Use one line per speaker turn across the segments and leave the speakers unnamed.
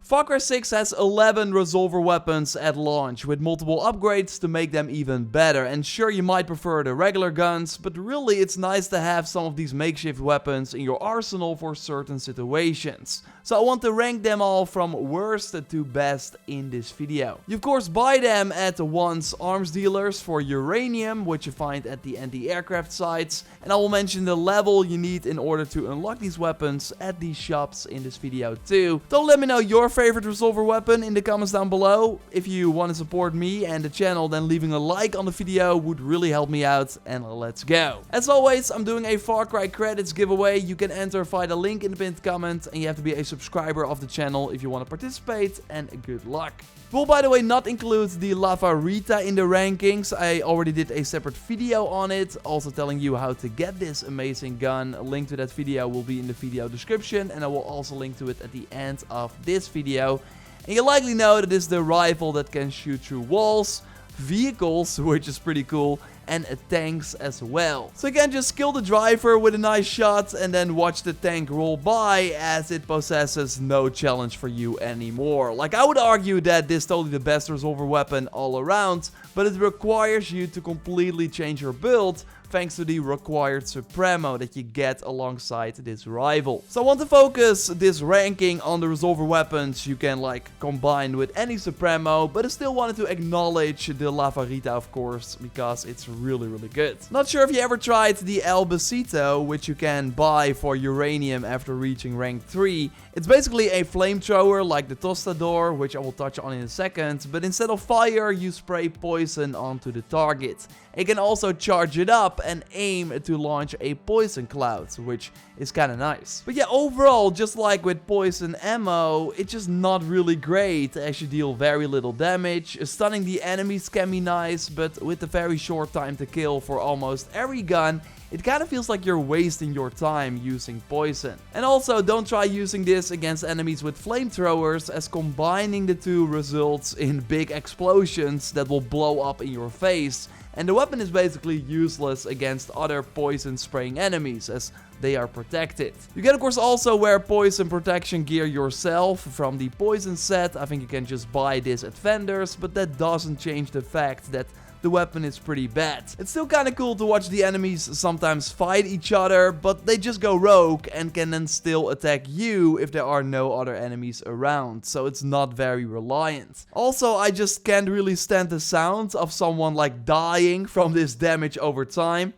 Far Cry 6 has 11 resolver weapons at launch, with multiple upgrades to make them even better. And sure, you might prefer the regular guns, but really it's nice to have some of these makeshift weapons in your arsenal for certain situations. So I want to rank them all from worst to best in this video. You of course buy them at one's arms dealers for uranium, which you find at the anti-aircraft sites. And I will mention the level you need in order to unlock these weapons at these shops in this video too. So let me know your favorite resolver weapon in the comments down below. If you want to support me and the channel, then leaving a like on the video would really help me out, and let's go. As always, I'm doing a Far Cry credits giveaway. You can enter via the link in the pinned comment, and you have to be a subscriber of the channel if you want to participate, and good luck. We'll, by the way, not include the Varita in the rankings. I already did a separate video on it, also telling you how to get this amazing gun. A link to that video will be in the video description, and I will also link to it at the end of this video. And you likely know that it's the rifle that can shoot through walls, vehicles, which is pretty cool, and tanks as well. So you can just kill the driver with a nice shot and then watch the tank roll by, as it possesses no challenge for you anymore. Like, I would argue that this is totally the best resolver weapon all around, but it requires you to completely change your build thanks to the required Supremo that you get alongside this rival. So I want to focus this ranking on the resolver weapons you can like combine with any Supremo, but I still wanted to acknowledge the Varita, of course, because it's really good. Not sure if you ever tried the Besito, which you can buy for uranium after reaching rank 3. It's basically a flamethrower like the Tostador, which I will touch on in a second, but instead of fire, you spray poison onto the target. It can also charge it up and aim to launch a poison cloud, which is kind of nice. But yeah, overall, just like with poison ammo, it's just not really great as you deal very little damage. Stunning the enemies can be nice, but with a very short time to kill for almost every gun, it kind of feels like you're wasting your time using poison. And also, don't try using this against enemies with flamethrowers, as combining the two results in big explosions that will blow up in your face. And the weapon is basically useless against other poison spraying enemies, as they are protected. You can of course also wear poison protection gear yourself from the poison set. I think you can just buy this at vendors, but that doesn't change the fact that the weapon is pretty bad. It's still kind of cool to watch the enemies sometimes fight each other, but they just go rogue and can then still attack you if there are no other enemies around, so it's not very reliant. Also, I just can't really stand the sound of someone like dying from this damage over time.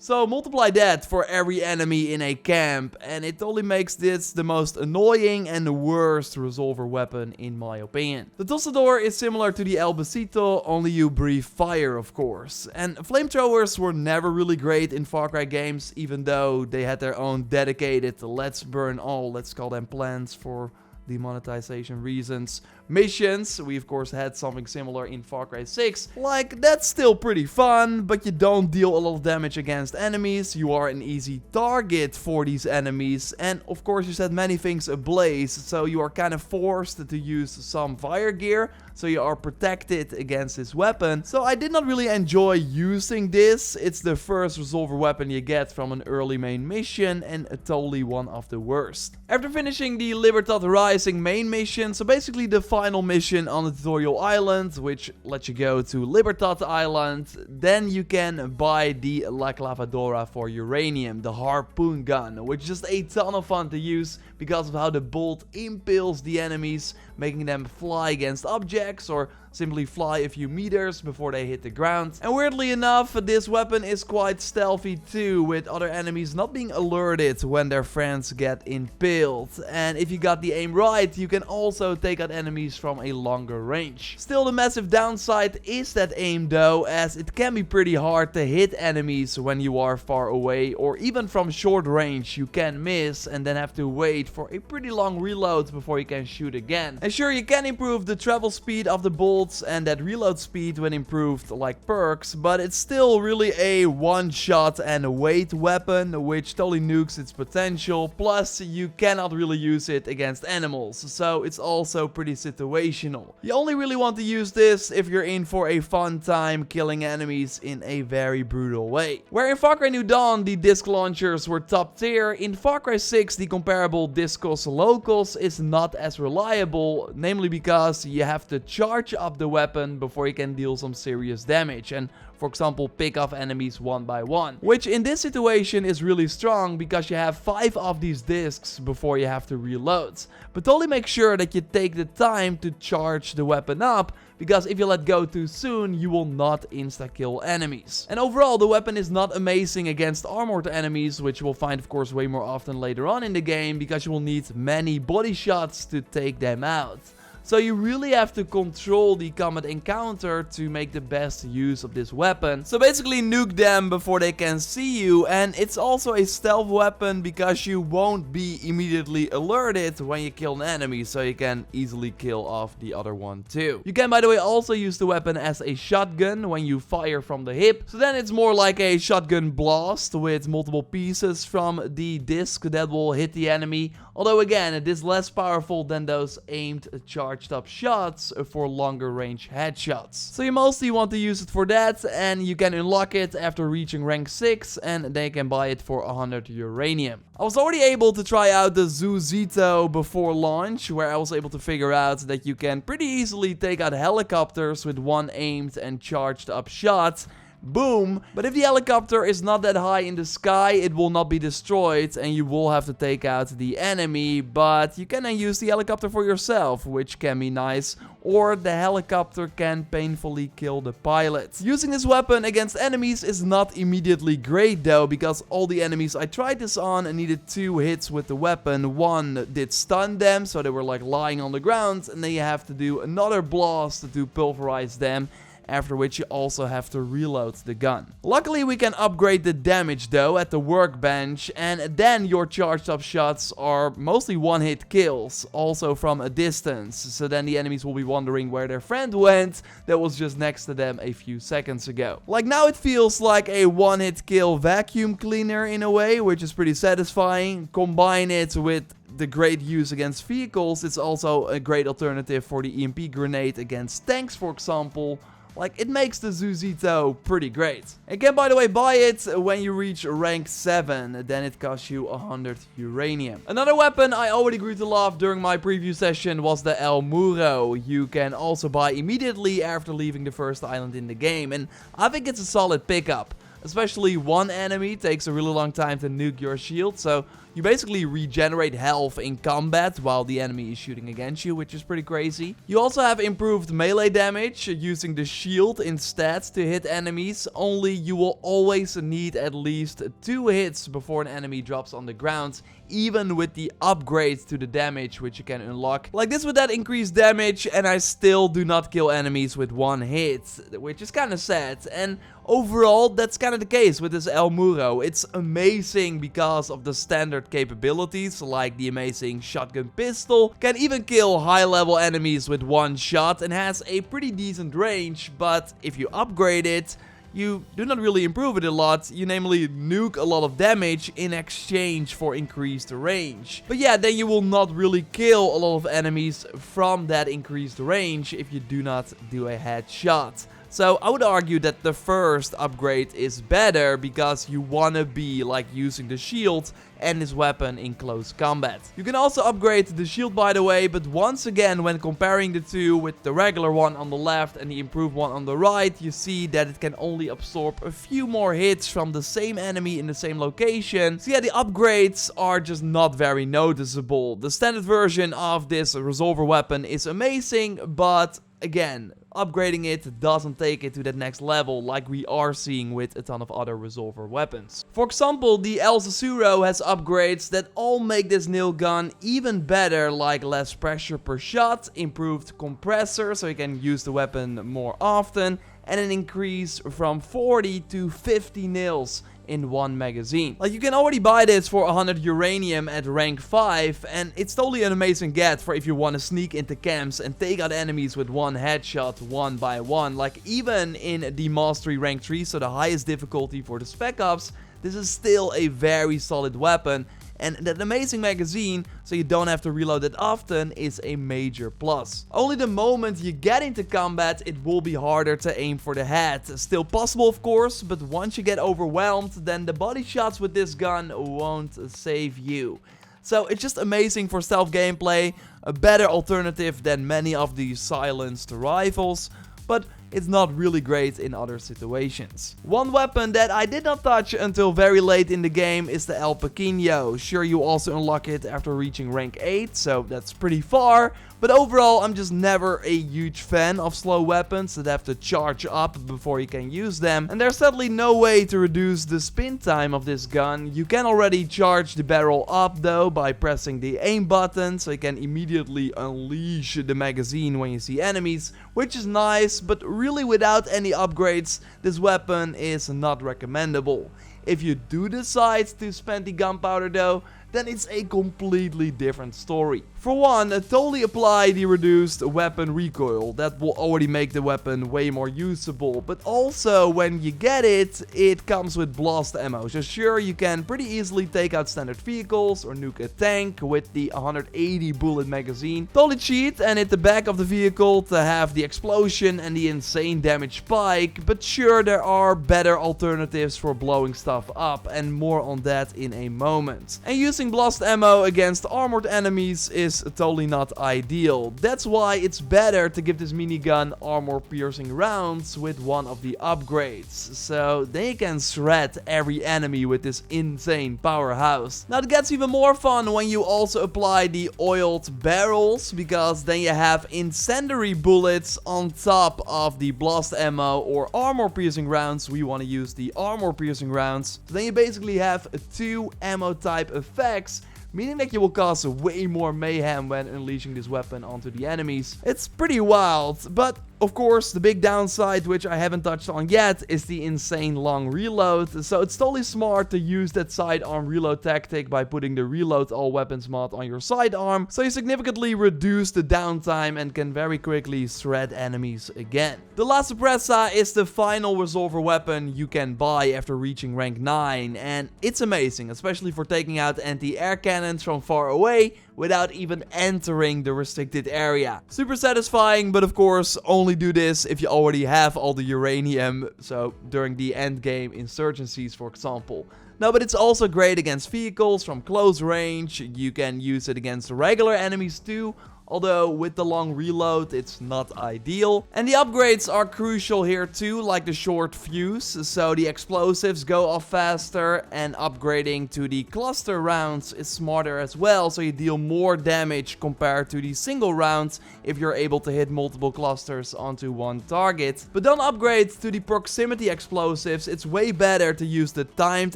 So multiply that for every enemy in a camp, and it only makes this the most annoying and the worst resolver weapon in my opinion. The Tostador is similar to the Besito, only you breathe fire, of course. And flamethrowers were never really great in Far Cry games, even though they had their own dedicated let's burn all, let's call them plans for demonetization reasons, missions. We of course had something similar in Far Cry 6. Like, that's still pretty fun, but you don't deal a lot of damage against enemies. You are an easy target for these enemies, and of course you set many things ablaze, so you are kind of forced to use some fire gear, so you are protected against this weapon. So I did not really enjoy using this. It's the first resolver weapon you get from an early main mission, and totally one of the worst. After finishing the Libertad Rising main mission, so basically the final mission on the tutorial island, which lets you go to Libertad Island, then you can buy the Clavadora for uranium, the harpoon gun, which is just a ton of fun to use because of how the bolt impales the enemies, making them fly against objects or simply fly a few meters before they hit the ground. And weirdly enough, this weapon is quite stealthy too, with other enemies not being alerted when their friends get impaled. And if you got the aim right, you can also take out enemies from a longer range. Still, the massive downside is that aim though, as it can be pretty hard to hit enemies when you are far away, or even from short range you can miss and then have to wait for a pretty long reload before you can shoot again. And sure, you can improve the travel speed of the bolt and that reload speed when improved like perks, but it's still really a one-shot and wait weapon, which totally nukes its potential. Plus, you cannot really use it against animals. normals, so it's also pretty situational. You only really want to use this if you're in for a fun time killing enemies in a very brutal way. Where in Far Cry New Dawn the disc launchers were top tier, in Far Cry 6 the comparable Discos Locos is not as reliable, namely because you have to charge up the weapon before you can deal some serious damage and, for example, pick off enemies one by one. Which in this situation is really strong because you have 5 of these discs before you have to reload. But totally make sure that you take the time to charge the weapon up, because if you let go too soon, you will not insta-kill enemies. And overall, the weapon is not amazing against armored enemies, which you will find of course way more often later on in the game, because you will need many body shots to take them out. So you really have to control the combat encounter to make the best use of this weapon. So basically nuke them before they can see you, and it's also a stealth weapon because you won't be immediately alerted when you kill an enemy, so you can easily kill off the other one too. You can, by the way, also use the weapon as a shotgun when you fire from the hip, so then it's more like a shotgun blast with multiple pieces from the disc that will hit the enemy. Although again, it is less powerful than those aimed charged up shots for longer range headshots. So you mostly want to use it for that, and you can unlock it after reaching rank 6, and then you can buy it for 100 uranium. I was already able to try out the Zeusito before launch, where I was able to figure out that you can pretty easily take out helicopters with one aimed and charged up shot. Boom. But if the helicopter is not that high in the sky, it will not be destroyed and you will have to take out the enemy. But you can then use the helicopter for yourself, which can be nice. Or the helicopter can painfully kill the pilot. Using this weapon against enemies is not immediately great though, because all the enemies I tried this on needed 2 hits with the weapon. One did stun them, so they were like lying on the ground, and then you have to do another blast to pulverize them, after which you also have to reload the gun. Luckily we can upgrade the damage though at the workbench, and then your charged up shots are mostly one-hit kills, also from a distance, so then the enemies will be wondering where their friend went that was just next to them a few seconds ago. Like now it feels like a one-hit kill vacuum cleaner in a way, which is pretty satisfying. Combine it with the great use against vehicles, it's also a great alternative for the EMP grenade against tanks, for example. Like, it makes the Zeusito pretty great. You can, by the way, buy it when you reach rank 7, then it costs you 100 uranium. Another weapon I already grew to love during my preview session was the Muro. You can also buy immediately after leaving the first island in the game, and I think it's a solid pickup. Especially one enemy takes a really long time to nuke your shield, so you basically regenerate health in combat while the enemy is shooting against you, which is pretty crazy. You also have improved melee damage using the shield instead to hit enemies, only you will always need at least 2 hits before an enemy drops on the ground, even with the upgrade to the damage which you can unlock. Like this with that increased damage, and I still do not kill enemies with 1 hit, which is kind of sad. And overall, that's kind of the case with this Muro. It's amazing because of the standard capabilities, like the amazing shotgun pistol, can even kill high level enemies with 1 shot and has a pretty decent range, but if you upgrade it, you do not really improve it a lot. You namely nuke a lot of damage in exchange for increased range. But yeah, then you will not really kill a lot of enemies from that increased range if you do not do a headshot. So I would argue that the first upgrade is better because you want to be like using the shield and this weapon in close combat. You can also upgrade the shield, by the way, but once again when comparing the two with the regular one on the left and the improved one on the right, you see that it can only absorb a few more hits from the same enemy in the same location. So yeah, the upgrades are just not very noticeable. The standard version of this resolver weapon is amazing, but again, upgrading it doesn't take it to that next level like we are seeing with a ton of other resolver weapons. For example, the Susurro has upgrades that all make this nail gun even better, like less pressure per shot, improved compressor so you can use the weapon more often, and an increase from 40 to 50 nails in 1 magazine. Like, you can already buy this for 100 uranium at rank 5, and it's totally an amazing get for if you want to sneak into camps and take out enemies with 1 headshot one by one. Like, even in the mastery rank 3, so the highest difficulty for the spec ops, this is still a very solid weapon. and that amazing magazine, so you don't have to reload it often, is a major plus. Only the moment you get into combat, it will be harder to aim for the head. Still possible of course, but once you get overwhelmed, then the body shots with this gun won't save you. So it's just amazing for stealth gameplay, a better alternative than many of these silenced rifles, but it's not really great in other situations. One weapon that I did not touch until very late in the game is the Pequeno. Sure, you also unlock it after reaching rank 8, so that's pretty far, but overall I'm just never a huge fan of slow weapons that have to charge up before you can use them, and there's sadly no way to reduce the spin time of this gun. You can already charge the barrel up though by pressing the aim button, so you can immediately unleash the magazine when you see enemies, which is nice, but really without any upgrades, this weapon is not recommendable. If you do decide to spend the gunpowder though, then it's a completely different story. For one, totally apply the reduced weapon recoil. That will already make the weapon way more usable. But also, when you get it, it comes with blast ammo. So sure, you can pretty easily take out standard vehicles or nuke a tank with the 180 bullet magazine. Totally cheat and hit the back of the vehicle to have the explosion and the insane damage spike. But sure, there are better alternatives for blowing stuff up, and more on that in a moment. And using blast ammo against armored enemies is totally not ideal. That's why it's better to give this minigun armor-piercing rounds with one of the upgrades, so they can shred every enemy with this insane powerhouse. Now it gets even more fun when you also apply the oiled barrels, because then you have incendiary bullets on top of the blast ammo or armor-piercing rounds. We want to use the armor-piercing rounds. So then you basically have two ammo type effects, meaning that you will cause way more mayhem when unleashing this weapon onto the enemies. It's pretty wild, but of course, the big downside, which I haven't touched on yet, is the insane long reload. So it's totally smart to use that sidearm reload tactic by putting the reload all weapons mod on your sidearm, so you significantly reduce the downtime and can very quickly shred enemies again. The La Sorpresa is the final resolver weapon you can buy after reaching rank 9, and it's amazing, especially for taking out anti-air cannons from far away without even entering the restricted area. Super satisfying, but of course only do this if you already have all the uranium, so during the end game insurgencies for example. No, but it's also great against vehicles from close range. You can use it against regular enemies too, although with the long reload it's not ideal. And the upgrades are crucial here too, like the short fuse, so the explosives go off faster, and upgrading to the cluster rounds is smarter as well, so you deal more damage compared to the single rounds if you're able to hit multiple clusters onto one target. But don't upgrade to the proximity explosives. It's way better to use the timed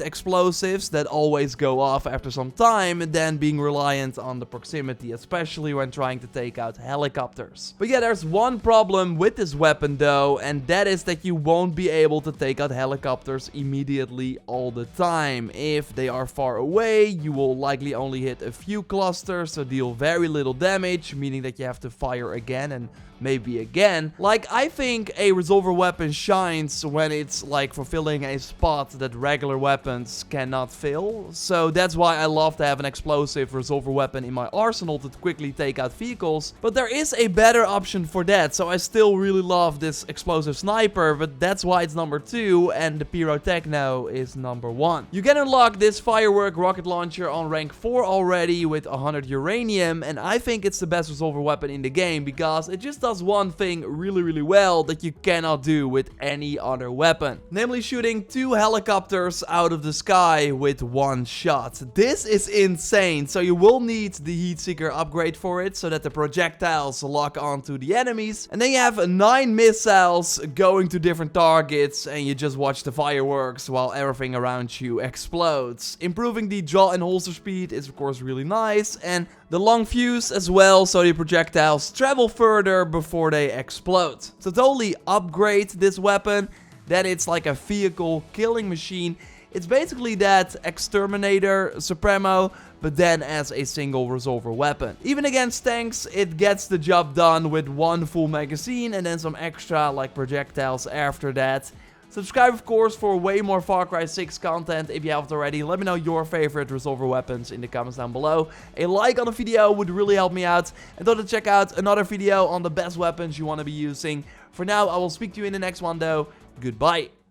explosives that always go off after some time than being reliant on the proximity, especially when trying to take out helicopters. But yeah, there's one problem with this weapon though, and that is that you won't be able to take out helicopters immediately all the time. If they are far away, you will likely only hit a few clusters, so deal very little damage, meaning that you have to fire again and maybe again. Like, I think a resolver weapon shines when it's like fulfilling a spot that regular weapons cannot fill. So that's why I love to have an explosive resolver weapon in my arsenal to quickly take out vehicles. But there is a better option for that, so I still really love this explosive sniper, but that's why it's number 2 and the Pyrotechno is number 1. You can unlock this firework rocket launcher on rank 4 already with 100 uranium, and I think it's the best resolver weapon in the game because it just does one thing really well that you cannot do with any other weapon, namely shooting 2 helicopters out of the sky with one shot. This is insane, so you will need the heat seeker upgrade for it so that the projectiles lock onto the enemies, and then you have 9 missiles going to different targets and you just watch the fireworks while everything around you explodes. Improving the draw and holster speed is of course really nice, and the long fuse as well, so the projectiles travel further before they explode. So totally upgrade this weapon, that it's like a vehicle killing machine. It's basically that Exterminator Supremo, but then as a single resolver weapon. Even against tanks, it gets the job done with one full magazine and then some extra like projectiles after that. Subscribe, of course, for way more Far Cry 6 content if you haven't already. Let me know your favorite resolver weapons in the comments down below. A like on the video would really help me out. And don't check out another video on the best weapons you want to be using. For now, I will speak to you in the next one though. Goodbye.